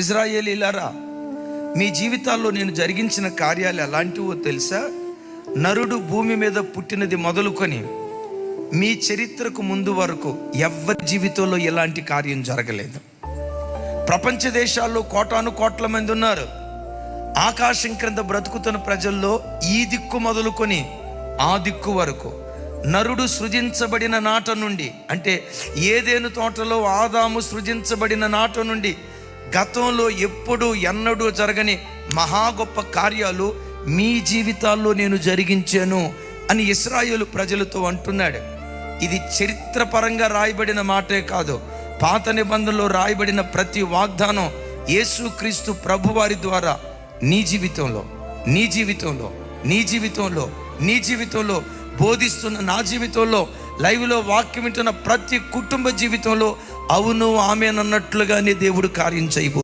ఇశ్రాయేలీయులారా, మీ జీవితాల్లో నేను జరిగించిన కార్యాలు ఎలాంటివో తెలుసా? నరుడు భూమి మీద పుట్టినది మొదలుకొని మీ చరిత్రకు ముందు వరకు ఎవరి జీవితంలో ఎలాంటి కార్యం జరగలేదు. ప్రపంచ దేశాల్లో కోటాను కోట్ల మంది ఉన్నారు. ఆకాశం క్రింద బ్రతుకుతున్న ప్రజల్లో ఈ దిక్కు మొదలుకొని ఆ దిక్కు వరకు నరుడు సృజించబడిన నాట నుండి, అంటే ఏదెను తోటలో ఆదాము సృజించబడిన నాట నుండి గతంలో ఎప్పుడు ఎన్నడూ జరగని మహా గొప్ప కార్యాలు మీ జీవితాల్లో నేను జరిగించాను అని ఇశ్రాయేలు ప్రజలతో అంటున్నాడు. ఇది చరిత్రపరంగా రాయబడిన మాటే కాదు, పాత నిబంధనలో రాయబడిన ప్రతి వాగ్దానం యేసుక్రీస్తు ప్రభువారి ద్వారా నీ జీవితంలో, నీ జీవితంలో, నీ జీవితంలో, నీ జీవితంలో బోధిస్తున్న నా జీవితంలో, లైవ్లో వాక్యం వింటున్న ప్రతి కుటుంబ జీవితంలో అవును ఆమెనన్నట్లుగానే దేవుడు కార్యం చేయబో